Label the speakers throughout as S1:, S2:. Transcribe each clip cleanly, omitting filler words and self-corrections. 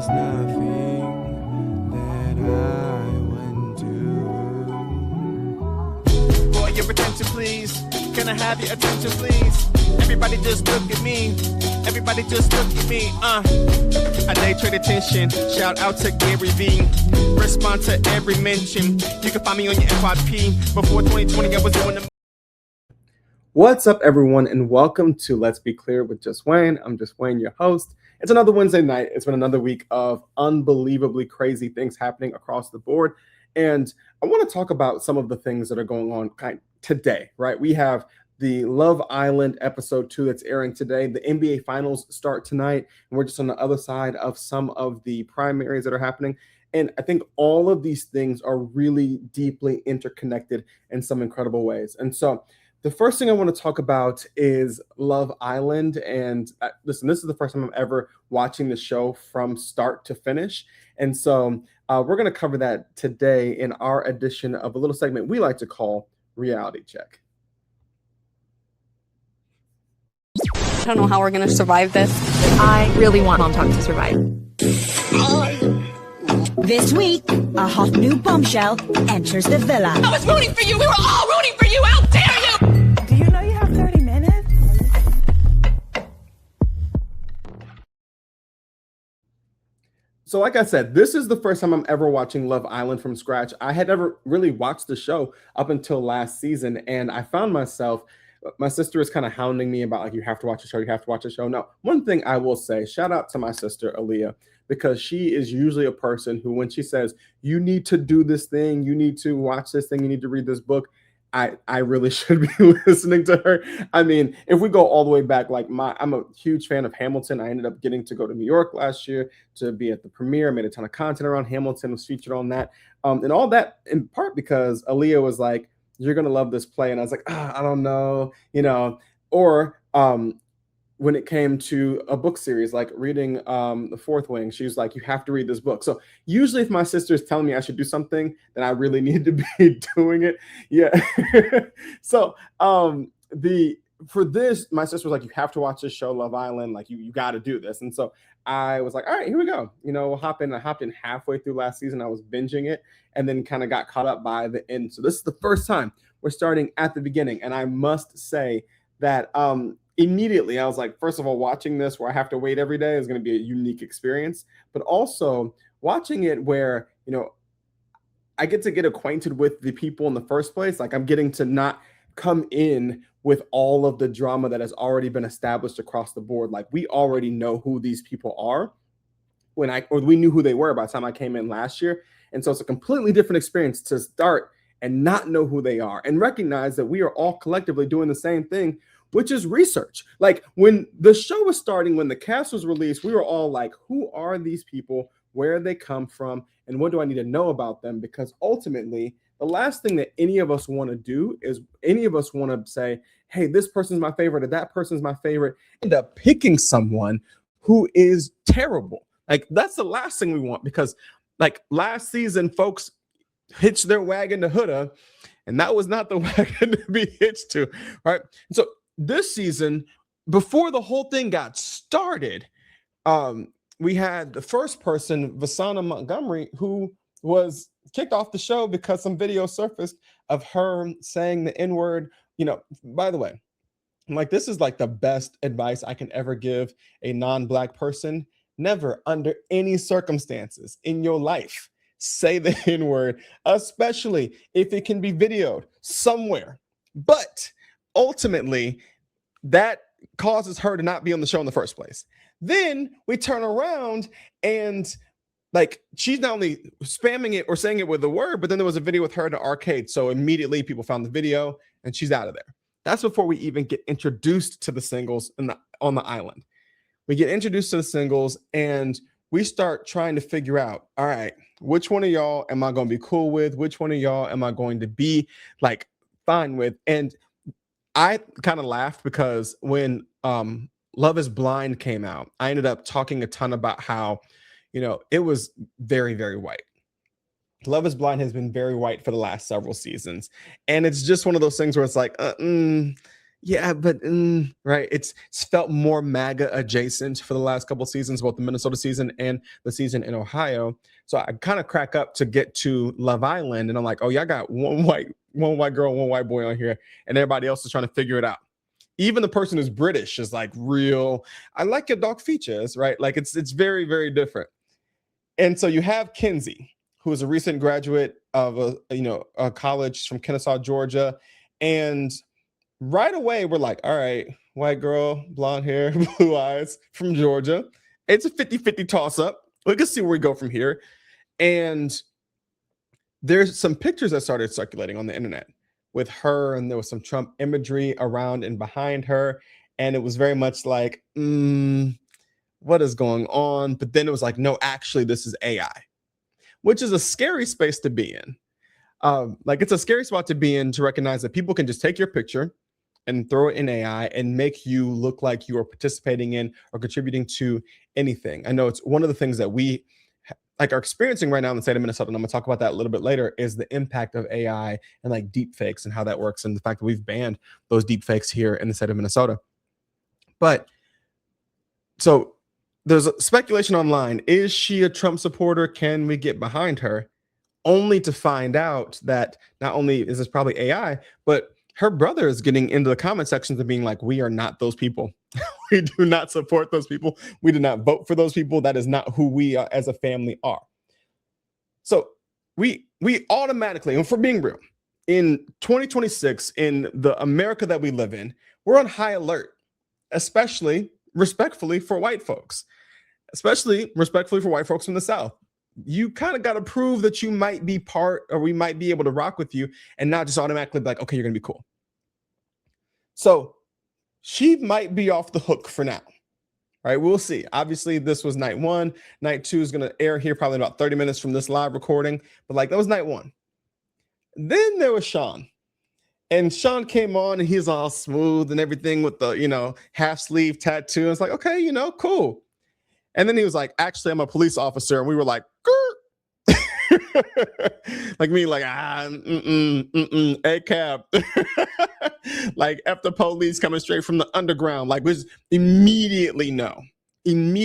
S1: There's nothing that I wouldn't do.
S2: For your attention, please. Can I have your attention, please? Everybody just look at me. Everybody just look at me. A day trade attention. Shout out to Gary V. Respond to every mention. You can find me on your FYP. Before 2020, I was doing the.
S3: What's up, everyone, and welcome to Let's Be Clear with Just Wayne. I'm Just Wayne, your host. It's another Wednesday night. It's been another week of unbelievably crazy things happening across the board. And I want to talk about some of the things that are going on today, right? We have the Love Island episode 2 that's airing today. The NBA Finals start tonight, and we're just on the other side of some of the primaries that are happening. And I think all of these things are really deeply interconnected in some incredible ways. And so the first thing I want to talk about is Love Island. And listen, this is the first time I'm ever watching the show from start to finish. And so we're going to cover that today in our edition of a little segment we like to call Reality Check.
S4: I don't know how we're going to survive this.
S5: I really want Mom Talk to survive.
S6: This week, a hot new bombshell enters the villa.
S7: I was rooting for you. We were all rooting for you. How dare you?
S6: Do you know you have 30 minutes?
S3: So like I said, this is the first time I'm ever watching Love Island from scratch. I had never really watched the show up until last season, and I found myself, my sister is kind of hounding me about, like, you have to watch the show, you have to watch the show. Now, one thing I will say, shout out to my sister, Aaliyah, because she is usually a person who, when she says, you need to do this thing, you need to watch this thing, you need to read this book, I really should be listening to her. I mean, if we go all the way back, like I'm a huge fan of Hamilton. I ended up getting to go to New York last year to be at the premiere. I made a ton of content around Hamilton, was featured on that. And all that in part because Aaliyah was like, you're going to love this play. And I was like, I don't know, or when it came to a book series, like reading The Fourth Wing, she was like, you have to read this book. So usually if my sister is telling me I should do something, then I really need to be doing it. Yeah. So for this, my sister was like, you have to watch this show, Love Island. Like you got to do this. And so I was like, all right, here we go. We'll hop in. I hopped in halfway through last season. I was binging it and then kind of got caught up by the end. So this is the first time we're starting at the beginning. And I must say that immediately I was like, first of all, watching this where I have to wait every day is going to be a unique experience, but also watching it where, I get to get acquainted with the people in the first place. Like I'm getting to not come in with all of the drama that has already been established across the board. Like we already know who these people are or we knew who they were by the time I came in last year. And so it's a completely different experience to start and not know who they are and recognize that we are all collectively doing the same thing, which is research. Like when the show was starting, when the cast was released, we were all like, who are these people? Where they come from? And what do I need to know about them? Because ultimately, the last thing that any of us want to do is any of us want to say, hey, this person's my favorite or that person's my favorite. End up picking someone who is terrible. Like that's the last thing we want because like last season, folks hitched their wagon to Huda, and that was not the wagon to be hitched to, right? So this season, before the whole thing got started, we had the first person, Vasana Montgomery, who was kicked off the show because some video surfaced of her saying the N-word. By the way, like this is like the best advice I can ever give a non-Black person. Never, under any circumstances in your life, say the N-word, especially if it can be videoed somewhere. But ultimately, that causes her to not be on the show in the first place. Then we turn around and like she's not only spamming it or saying it with the word, but then there was a video with her in the arcade. So immediately people found the video and she's out of there. That's before we even get introduced to the singles on the island. We get introduced to the singles and we start trying to figure out, all right, which one of y'all am I going to be cool with? Which one of y'all am I going to be like fine with? And I kind of laughed because when Love is Blind came out, I ended up talking a ton about how, it was very, very white. Love is Blind has been very white for the last several seasons. And it's just one of those things where it's like, Yeah, but right, it's felt more MAGA adjacent for the last couple seasons, both the Minnesota season and the season in Ohio. So I kind of crack up to get to Love Island, and I'm like, oh yeah, I got one white girl, one white boy on here, and everybody else is trying to figure it out. Even the person who's British is like real. I like your dark features, right? Like it's very very different. And so you have Kinsey, who is a recent graduate of a college from Kennesaw, Georgia, and right away we're like, all right, white girl, blonde hair, blue eyes from Georgia. It's a 50-50 toss up. We can see where we go from here. And there's some pictures that started circulating on the internet with her, and there was some Trump imagery around and behind her. And it was very much like, what is going on? But then it was like, no, actually, this is AI, which is a scary space to be in. Like it's a scary spot to be in, to recognize that people can just take your picture and throw it in AI and make you look like you are participating in or contributing to anything. I know it's one of the things that we are experiencing right now in the state of Minnesota, and I'm gonna talk about that a little bit later, is the impact of AI and like deep fakes and how that works, and the fact that we've banned those deep fakes here in the state of Minnesota. But so there's speculation online. Is she a Trump supporter? Can we get behind her? Only to find out that not only is this probably AI, but her brother is getting into the comment sections and being like, we are not those people. We do not support those people. We do not vote for those people. That is not who we are as a family are. So we automatically, and for being real, in 2026, in the America that we live in, we're on high alert, especially respectfully for white folks, especially respectfully for white folks from the South. You kind of got to prove that you might be part, or we might be able to rock with you, and not just automatically be like, okay, you're going to be cool. So she might be off the hook for now. Right? We'll see. Obviously, this was night one. Night two is going to air here probably in about 30 minutes from this live recording. But like, that was night one. Then there was Sean. And Sean came on and he's all smooth and everything with the, half sleeve tattoo. And it's like, okay, cool. And then he was like, actually, I'm a police officer. And we were like, like me, like, a cab. Like, F the police coming straight from the underground. Like, we just immediately know. And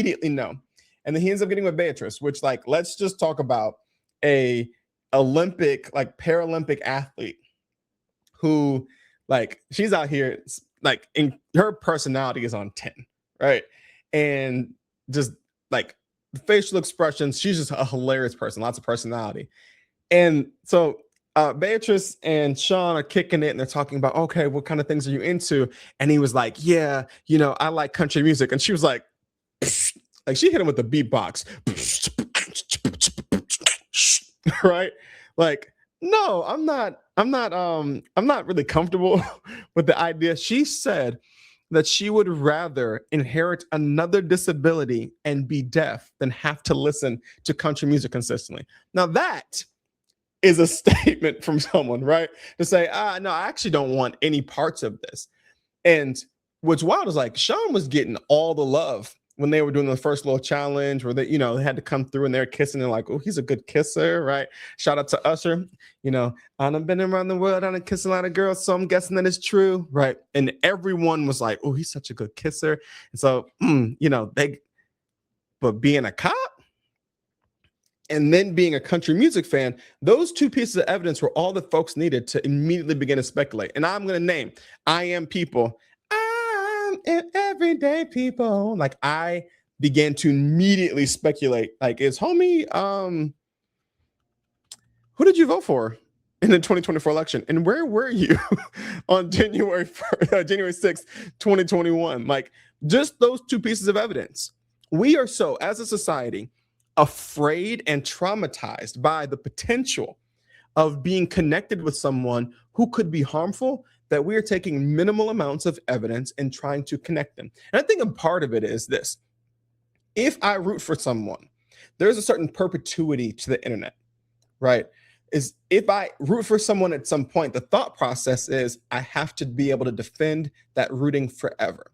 S3: then he ends up getting with Beatrice, which, like, let's just talk about a Olympic, like Paralympic athlete who, like, she's out here, like, in her personality is on 10, right? And just like the facial expressions, she's just a hilarious person, lots of personality. And so Beatrice and Sean are kicking it, and they're talking about, okay, what kind of things are you into? And he was like, yeah, I like country music. And she was like, like she hit him with the beatbox, right? Like, no, I'm not really comfortable with the idea. She said that she would rather inherit another disability and be deaf than have to listen to country music consistently. Now that is a statement from someone, right? To say, no, I actually don't want any parts of this. And what's wild is like Sean was getting all the love when they were doing the first little challenge where they, they had to come through and they're kissing and like, oh, he's a good kisser, right? Shout out to Usher. I've been around the world, I've kissed a lot of girls, so I'm guessing that it's true, right? And everyone was like, oh, he's such a good kisser. And so, but being a cop and then being a country music fan, those two pieces of evidence were all that folks needed to immediately begin to speculate. And I'm going to name I Am People. Everyday people. Like, I began to immediately speculate, like, is homie, who did you vote for in the 2024 election? And where were you on January 6th, 2021? Like, just those two pieces of evidence. We are so, as a society, afraid and traumatized by the potential of being connected with someone who could be harmful, that we are taking minimal amounts of evidence and trying to connect them. And I think a part of it is this. If I root for someone, there's a certain perpetuity to the internet, right? Is if I root for someone at some point, the thought process is I have to be able to defend that rooting forever.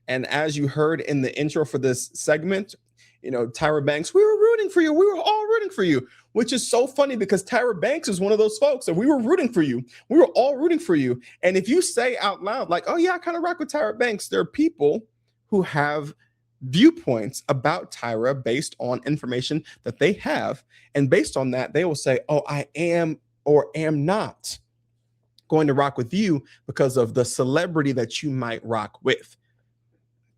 S3: And as you heard in the intro for this segment, Tyra Banks, we were rooting for you. We were all rooting for you. which is so funny because Tyra Banks is one of those folks that we were rooting for you. We were all rooting for you. And if you say out loud, like, oh, yeah, I kind of rock with Tyra Banks, there are people who have viewpoints about Tyra based on information that they have. And based on that, they will say, oh, I am or am not going to rock with you because of the celebrity that you might rock with.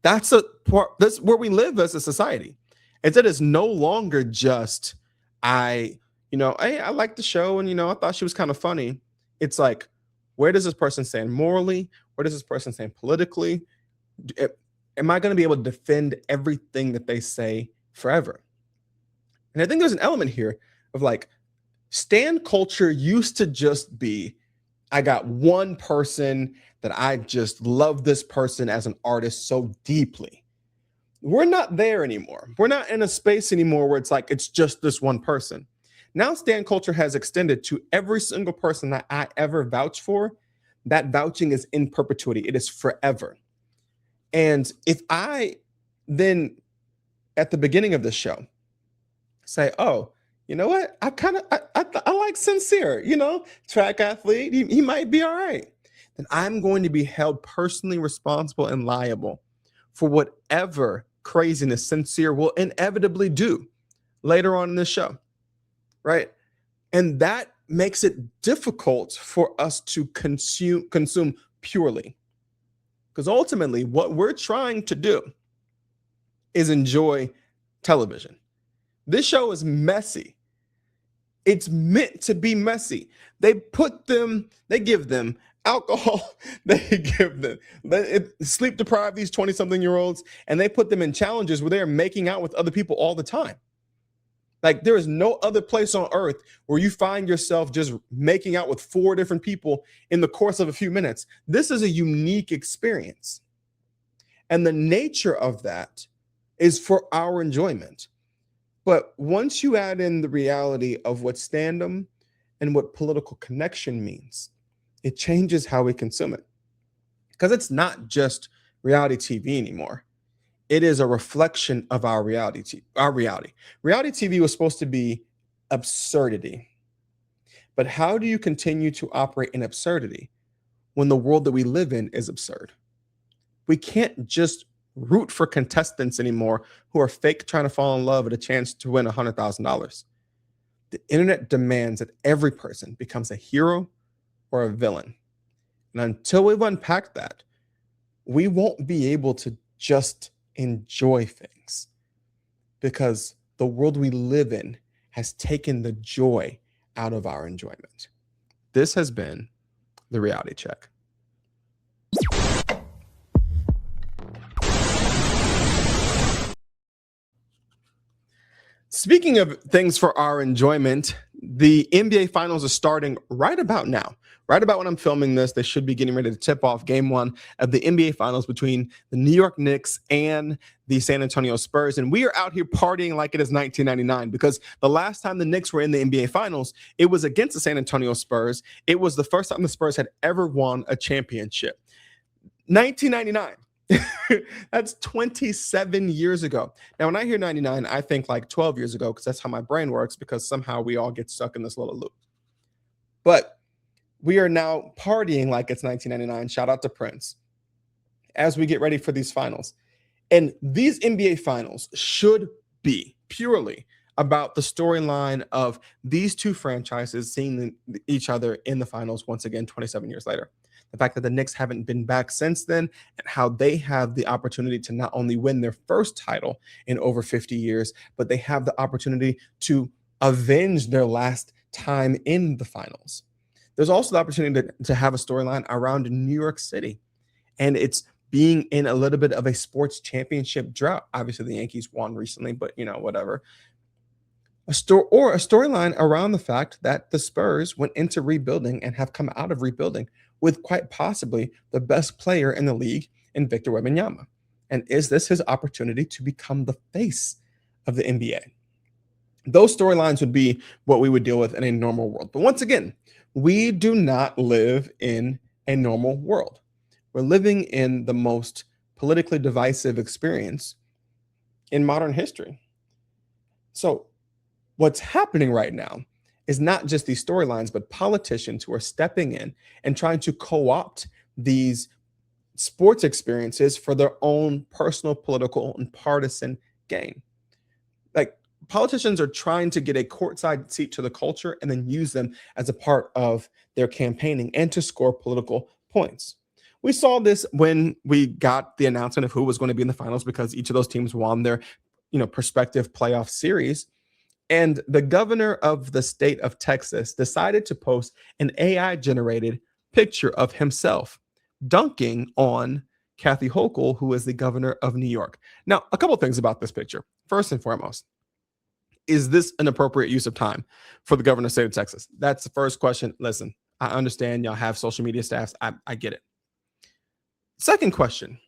S3: That's where we live as a society. It is no longer just I like the show and I thought she was kind of funny. It's like, where does this person stand morally? Where does this person stand politically? Am I going to be able to defend everything that they say forever? And I think there's an element here of like, stan culture used to just be, I got one person that I just love this person as an artist so deeply. We're not there anymore. We're not in a space anymore where it's like, it's just this one person. Now stan culture has extended to every single person that I ever vouch for. That vouching is in perpetuity. It is forever. And if I then at the beginning of the show say, oh, you know what? I like Sincere, track athlete. He might be all right. Then I'm going to be held personally responsible and liable for whatever craziness Sincere will inevitably do later on in the show, right? And that makes it difficult for us to consume purely. Because ultimately, what we're trying to do is enjoy television. This show is messy. It's meant to be messy. They give them alcohol, they sleep deprive these 20-something-year-olds, and they put them in challenges where they're making out with other people all the time. Like, there is no other place on earth where you find yourself just making out with 4 different people in the course of a few minutes. This is a unique experience. And the nature of that is for our enjoyment. But once you add in the reality of what standom and what political connection means, it changes how we consume it. Because it's not just reality TV anymore. It is a reflection of our reality. Reality TV was supposed to be absurdity. But how do you continue to operate in absurdity when the world that we live in is absurd? We can't just root for contestants anymore who are fake trying to fall in love with a chance to win $100,000. The internet demands that every person becomes a hero or a villain. And until we've unpacked that, we won't be able to just enjoy things, because the world we live in has taken the joy out of our enjoyment. This has been The Reality Check. Speaking of things for our enjoyment, the NBA Finals are starting right about now. Right about when I'm filming this, they should be getting ready to tip off Game 1 of the NBA Finals between the New York Knicks and the San Antonio Spurs. And we are out here partying like it is 1999, because the last time the Knicks were in the NBA Finals, it was against the San Antonio Spurs. It was the first time the Spurs had ever won a championship. 1999. That's 27 years ago. Now, when I hear 99, I think like 12 years ago, because that's how my brain works, because somehow we all get stuck in this little loop. But we are now partying like it's 1999. Shout out to Prince as we get ready for these finals. And these NBA finals should be purely about the storyline of these two franchises seeing each other in the finals once again 27 years later. The fact that the Knicks haven't been back since then, and how they have the opportunity to not only win their first title in over 50 years, but they have the opportunity to avenge their last time in the finals. There's also the opportunity to have a storyline around New York City, and it's being in a little bit of a sports championship drought. Obviously, the Yankees won recently, but whatever. A storyline around the fact that the Spurs went into rebuilding and have come out of rebuilding with quite possibly the best player in the league in Victor Wembanyama. And is this his opportunity to become the face of the NBA? Those storylines would be what we would deal with in a normal world. But once again, we do not live in a normal world. We're living in the most politically divisive experience in modern history. So what's happening right now is not just these storylines, but politicians who are stepping in and trying to co-opt these sports experiences for their own personal, political, and partisan gain. Like, politicians are trying to get a courtside seat to the culture and then use them as a part of their campaigning and to score political points. We saw this when we got the announcement of who was going to be in the finals, because each of those teams won their, prospective playoff series. And the governor of the state of Texas decided to post an AI-generated picture of himself dunking on Kathy Hochul, who is the governor of New York. Now, a couple of things about this picture. First and foremost, is this an appropriate use of time for the governor of the state of Texas? That's the first question. Listen, I understand y'all have social media staffs. I get it. Second question,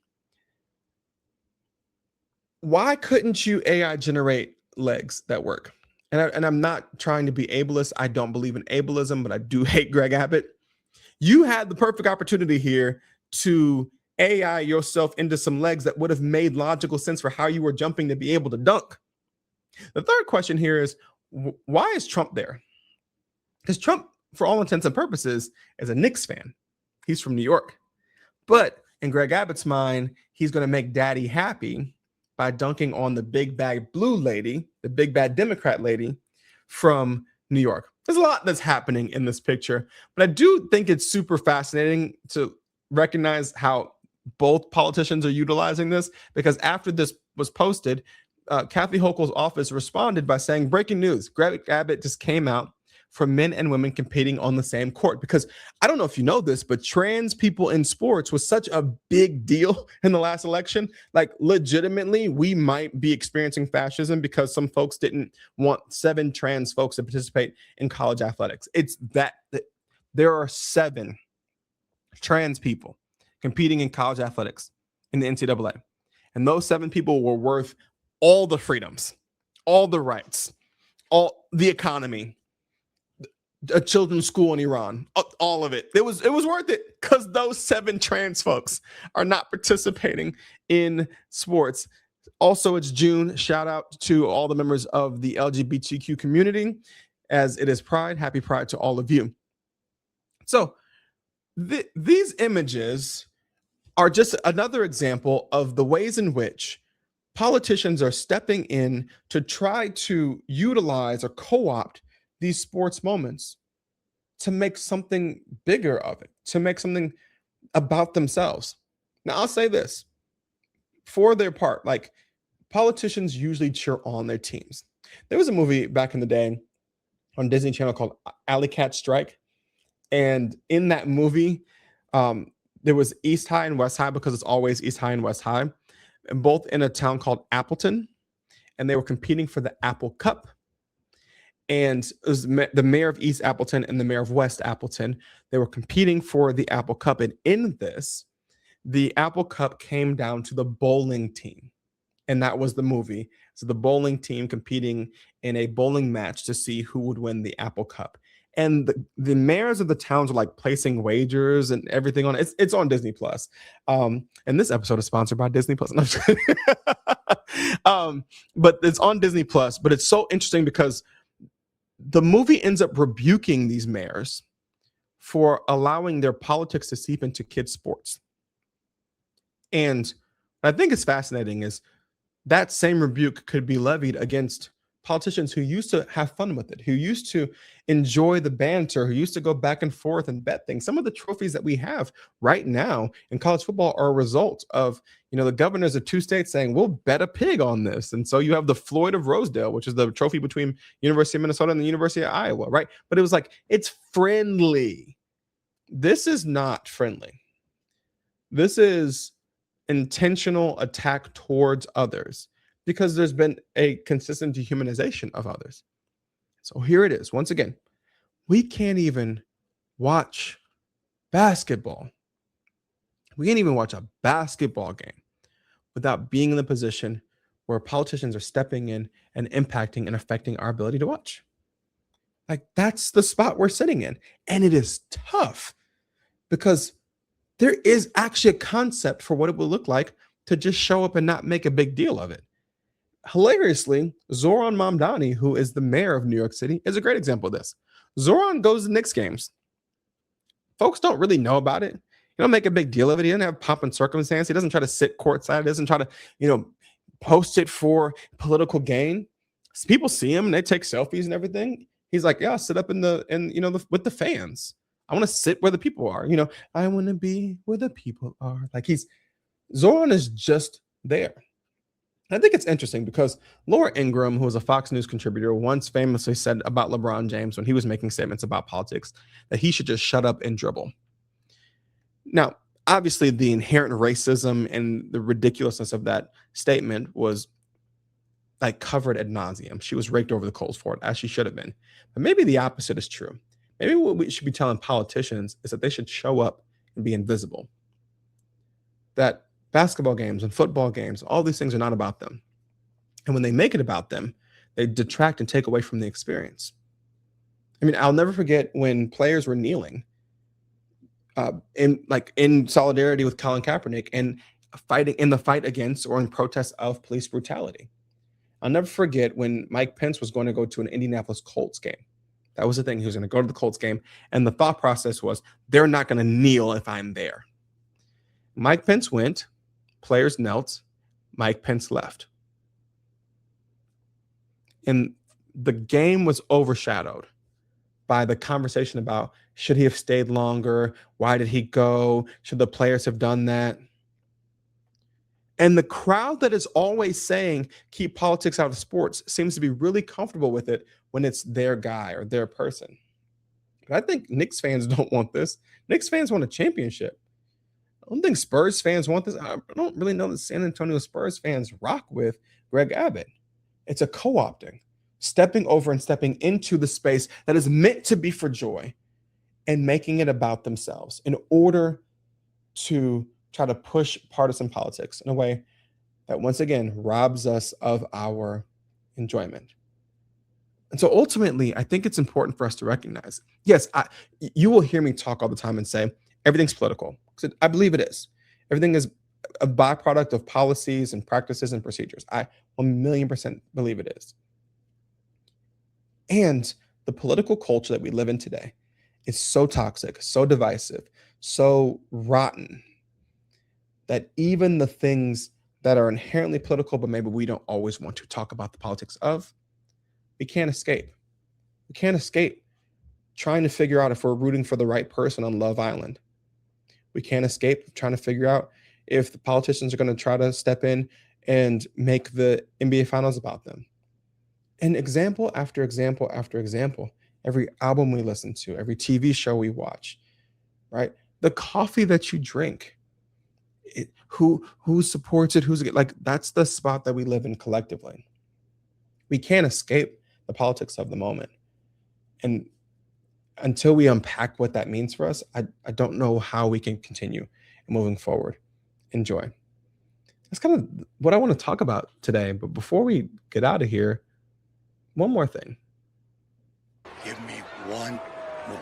S3: why couldn't you AI generate legs that work? And I'm not trying to be ableist. I don't believe in ableism, but I do hate Greg Abbott. You had the perfect opportunity here to AI yourself into some legs that would have made logical sense for how you were jumping to be able to dunk. The third question here is, why is Trump there? Because Trump, for all intents and purposes, is a Knicks fan. He's from New York. But in Greg Abbott's mind, he's going to make daddy happy by dunking on the big bad blue lady, the big bad Democrat lady from New York. There's a lot that's happening in this picture, but I do think it's super fascinating to recognize how both politicians are utilizing this, because after this was posted, Kathy Hochul's office responded by saying, breaking news, Greg Abbott just came out for men and women competing on the same court. Because I don't know if you know this, but trans people in sports was such a big deal in the last election. Like, legitimately, we might be experiencing fascism because some folks didn't want 7 trans folks to participate in college athletics. It's that there are 7 trans people competing in college athletics in the NCAA. And those 7 people were worth all the freedoms, all the rights, all the economy, a children's school in Iran, all of it. It was worth it, because those 7 trans folks are not participating in sports. Also, it's June. Shout out to all the members of the LGBTQ community, as it is Pride. Happy Pride to all of you. So these images are just another example of the ways in which politicians are stepping in to try to utilize or co-opt these sports moments to make something bigger of it, to make something about themselves. Now, I'll say this, for their part, like, politicians usually cheer on their teams. There was a movie back in the day on Disney Channel called Alley Cat Strike. And in that movie, there was East High and West High, because it's always East High and West High, and both in a town called Appleton. And they were competing for the Apple Cup. And it was the mayor of East Appleton and the mayor of West Appleton. They were competing for the Apple Cup. And in this, the Apple Cup came down to the bowling team. And that was the movie. So the bowling team competing in a bowling match to see who would win the Apple Cup. And the mayors of the towns are like placing wagers and everything on it. It's on Disney Plus. And this episode is sponsored by Disney Plus. No, I'm just kidding. But it's on Disney Plus. But it's so interesting because the movie ends up rebuking these mayors for allowing their politics to seep into kids' sports. And what I think is fascinating is that same rebuke could be levied against politicians who used to have fun with it, who used to enjoy the banter, who used to go back and forth and bet things. Some of the trophies that we have right now in college football are a result of, the governors of 2 states saying, we'll bet a pig on this. And so you have the Floyd of Rosedale, which is the trophy between University of Minnesota and the University of Iowa, right? But it was like, it's friendly. This is not friendly. This is intentional attack towards others, because there's been a consistent dehumanization of others. So here it is. Once again, we can't even watch basketball. We can't even watch a basketball game without being in the position where politicians are stepping in and impacting and affecting our ability to watch. Like, that's the spot we're sitting in. And it is tough, because there is actually a concept for what it will look like to just show up and not make a big deal of it. hilariously, Zoran Mamdani, who is the mayor of New York City, is a great example of this. Zoran goes to Knicks games. Folks don't really know about it. He don't make a big deal of it. He doesn't have pomp and circumstance. He doesn't try to sit courtside. He doesn't try to, post it for political gain. People see him and they take selfies and everything. He's like, yeah, I'll sit up with the fans. I want to sit where the people are. I want to be where the people are. Like Zoran is just there. I think it's interesting because Laura Ingraham, who was a Fox News contributor, once famously said about LeBron James when he was making statements about politics that he should just shut up and dribble. Now, obviously, the inherent racism and the ridiculousness of that statement was like covered ad nauseum. She was raked over the coals for it, as she should have been. But maybe the opposite is true. Maybe what we should be telling politicians is that they should show up and be invisible. That basketball games and football games, all these things are not about them. And when they make it about them, they detract and take away from the experience. I mean, I'll never forget when players were kneeling in solidarity with Colin Kaepernick and fighting in the fight against or in protest of police brutality. I'll never forget when Mike Pence was going to go to an Indianapolis Colts game. That was the thing. He was going to go to the Colts game. And the thought process was, they're not going to kneel if I'm there. Mike Pence went. Players knelt. Mike Pence left. And the game was overshadowed by the conversation about, should he have stayed longer? Why did he go? Should the players have done that? And the crowd that is always saying, keep politics out of sports, seems to be really comfortable with it when it's their guy or their person. But I think Knicks fans don't want this. Knicks fans want a championship. I don't think Spurs fans want this. I don't really know that San Antonio Spurs fans rock with Greg Abbott. It's a co-opting, stepping over and stepping into the space that is meant to be for joy and making it about themselves in order to try to push partisan politics in a way that, once again, robs us of our enjoyment. And so ultimately, I think it's important for us to recognize, yes, you will hear me talk all the time and say, everything's political. Because I believe it is. Everything is a byproduct of policies and practices and procedures. I 1,000,000% believe it is. And the political culture that we live in today is so toxic, so divisive, so rotten, that even the things that are inherently political, but maybe we don't always want to talk about the politics of, we can't escape. We can't escape trying to figure out if we're rooting for the right person on Love Island. We can't escape trying to figure out if the politicians are going to try to step in and make the NBA Finals about them. And example after example after example, every album we listen to, every TV show we watch, right? The coffee that you drink, who supports it, that's the spot that we live in collectively. We can't escape the politics of the moment. And until we unpack what that means for us, I don't know how we can continue moving forward. Enjoy. That's kind of what I want to talk about today. But before we get out of here, one more thing.
S8: Give me one more.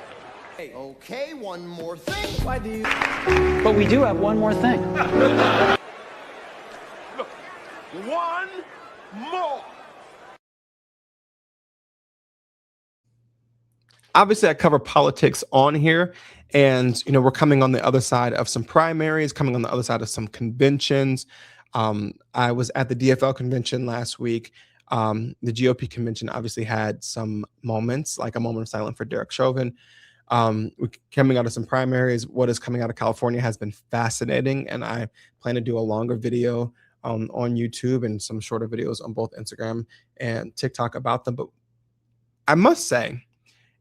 S9: Hey, okay, one more thing. Why do you?
S10: But we do have one more thing.
S9: Look, one more.
S3: Obviously, I cover politics on here, and we're coming on the other side of some primaries, coming on the other side of some conventions. I was at the DFL convention last week. The GOP convention obviously had some moments, like a moment of silence for Derek Chauvin. We're coming out of some primaries. What is coming out of California has been fascinating, and I plan to do a longer video on YouTube and some shorter videos on both Instagram and TikTok about them. But I must say,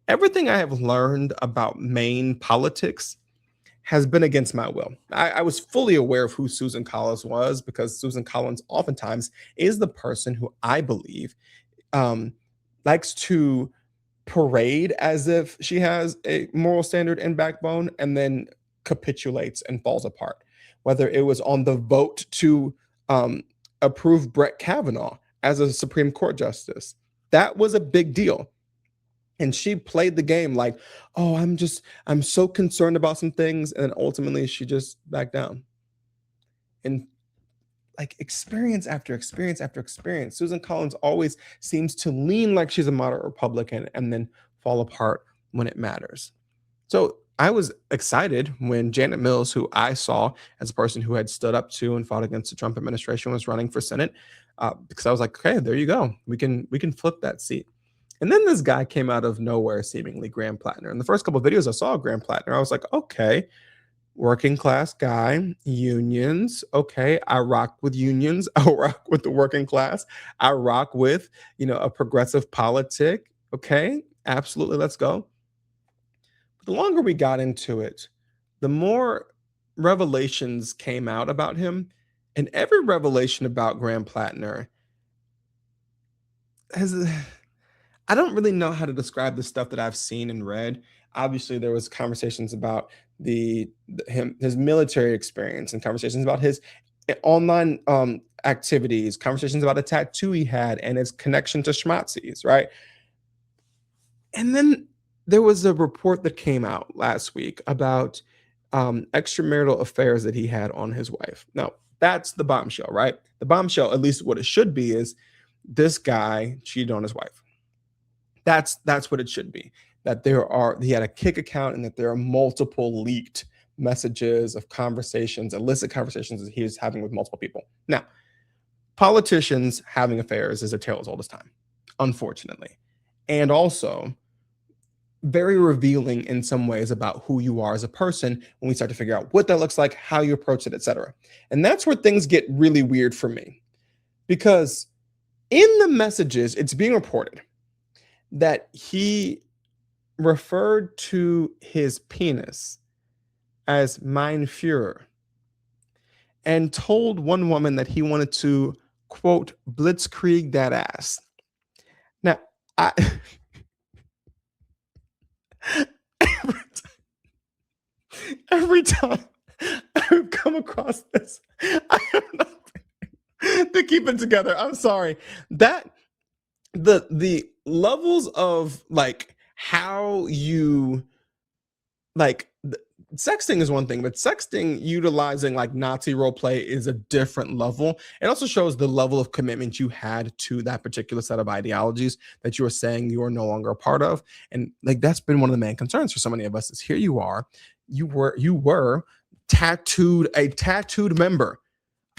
S3: everything I have learned about Maine politics has been against my will. I was fully aware of who Susan Collins was, because Susan Collins oftentimes is the person who I believe likes to parade as if she has a moral standard and backbone, and then capitulates and falls apart. Whether it was on the vote to approve Brett Kavanaugh as a Supreme Court justice, that was a big deal. And she played the game like, oh, I'm so concerned about some things. And ultimately she just backed down. And like experience after experience after experience, Susan Collins always seems to lean like she's a moderate Republican and then fall apart when it matters. So I was excited when Janet Mills, who I saw as a person who had stood up to and fought against the Trump administration, was running for Senate, because I was like, okay, there you go. We can flip that seat. And then this guy came out of nowhere, seemingly, Graham Plattner. In the first couple of videos I saw of Graham Plattner, I was like, okay, working class guy, unions. Okay, I rock with unions. I rock with the working class. I rock with, a progressive politic. Okay, absolutely, let's go. But the longer we got into it, the more revelations came out about him. And every revelation about Graham Plattner I don't really know how to describe the stuff that I've seen and read. Obviously, there was conversations about his military experience and conversations about his online activities, conversations about a tattoo he had and his connection to schmazzi's, right? And then there was a report that came out last week about extramarital affairs that he had on his wife. Now, that's the bombshell, right? The bombshell, at least what it should be, is this guy cheated on his wife. That's what it should be. That he had a Kik account and that there are multiple leaked messages of conversations, illicit conversations that he was having with multiple people. Now, politicians having affairs is a tale as old as time, unfortunately. And also very revealing in some ways about who you are as a person when we start to figure out what that looks like, how you approach it, etc. And that's where things get really weird for me. Because in the messages, it's being reported that he referred to his penis as mein Führer and told one woman that he wanted to, quote, blitzkrieg that ass. Now, every time I've come across this, I have nothing to keep it together. I'm sorry. That the levels of like how you like sexting is one thing, but sexting utilizing like Nazi role play is a different level. It also shows the level of commitment you had to that particular set of ideologies that you are saying you are no longer a part of. And like that's been one of the main concerns for so many of us is here you are, you were a tattooed member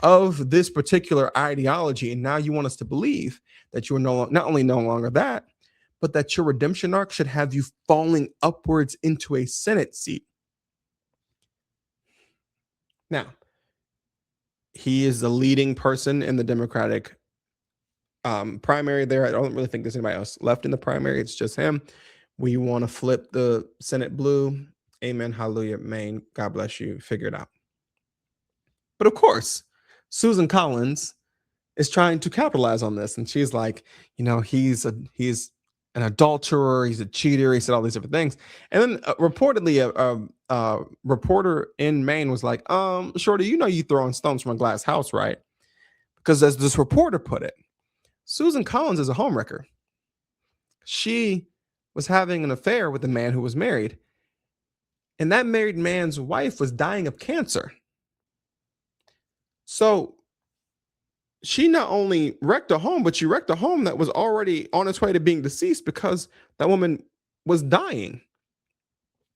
S3: of this particular ideology, and now you want us to believe that you are not only no longer that, but that your redemption arc should have you falling upwards into a Senate seat. Now, he is the leading person in the Democratic primary there. I don't really think there's anybody else left in the primary. It's just him. We want to flip the Senate blue. Amen. Hallelujah. Maine. God bless you. Figure it out. But of course, Susan Collins is trying to capitalize on this. And she's like, he's an adulterer. He's a cheater. He said all these different things. And then reportedly, a reporter in Maine was like, Shorty, you throwing stones from a glass house, right? Because as this reporter put it, Susan Collins is a homewrecker. She was having an affair with a man who was married. And that married man's wife was dying of cancer. So she not only wrecked a home, but she wrecked a home that was already on its way to being deceased because that woman was dying.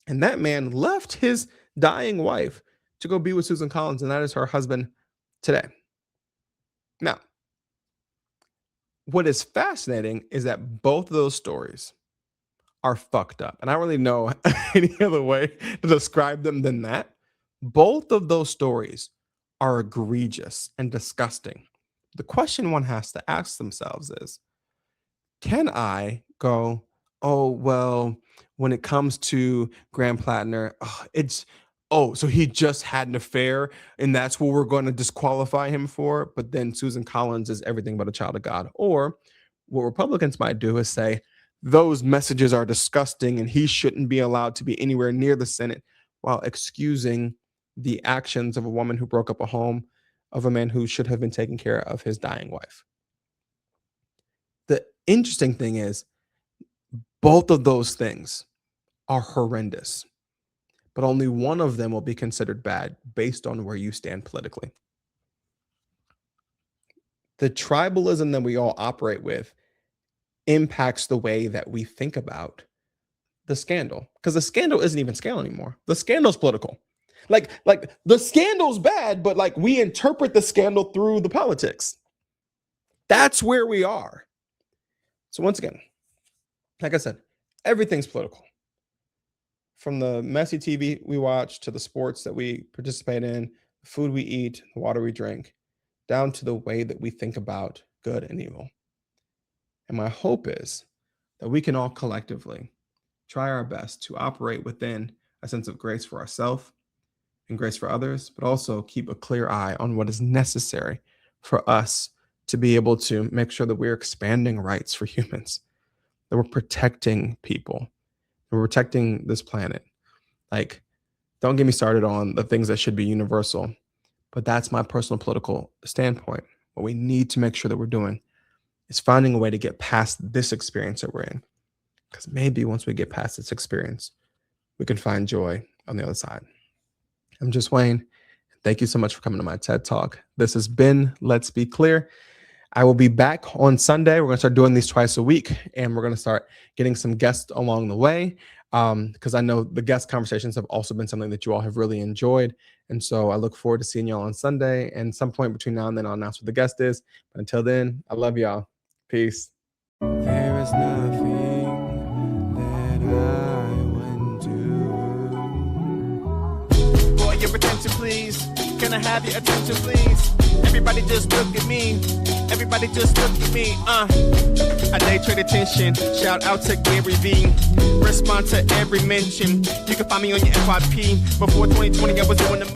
S3: And that man left his dying wife to go be with Susan Collins, and that is her husband today. Now, what is fascinating is that both of those stories are fucked up. And I don't really know any other way to describe them than that. Both of those stories are egregious and disgusting. The question one has to ask themselves is, can I go, oh, well, when it comes to Graham Plattner, so he just had an affair and that's what we're going to disqualify him for. But then Susan Collins is everything but a child of God. Or what Republicans might do is say, those messages are disgusting and he shouldn't be allowed to be anywhere near the Senate, while excusing the actions of a woman who broke up a home of a man who should have been taking care of his dying wife. The interesting thing is both of those things are horrendous, but only one of them will be considered bad based on where you stand politically. the tribalism that we all operate with impacts the way that we think about the scandal, because the scandal isn't even scandal anymore. The scandal's political. Like the scandal's bad, but like we interpret the scandal through the politics. That's where we are. So once again, like I said, everything's political. From the messy TV we watch to the sports that we participate in, the food we eat, the water we drink, down to the way that we think about good and evil. And my hope is that we can all collectively try our best to operate within a sense of grace for ourselves and grace for others, but also keep a clear eye on what is necessary for us to be able to make sure that we're expanding rights for humans, that we're protecting people, that we're protecting this planet. Like, don't get me started on the things that should be universal, but that's my personal political standpoint. What we need to make sure that we're doing is finding a way to get past this experience that we're in. Because maybe once we get past this experience, we can find joy on the other side. I'm just Wayne. Thank you so much for coming to my TED Talk. This has been Let's Be Clear. I will be back on Sunday. We're going to start doing these twice a week, and we're going to start getting some guests along the way, because I know the guest conversations have also been something that you all have really enjoyed. And so I look forward to seeing y'all on Sunday, and some point between now and then I'll announce what the guest is. But until then, I love y'all. Peace.
S1: There is nothing that I wouldn't do.
S2: For your attention, please. Can I have your attention, please? Everybody just look at me. Everybody just look at me. I day trade attention. Shout out to Gary V. Respond to every mention. You can find me on your FYP. Before 2020, I was doing the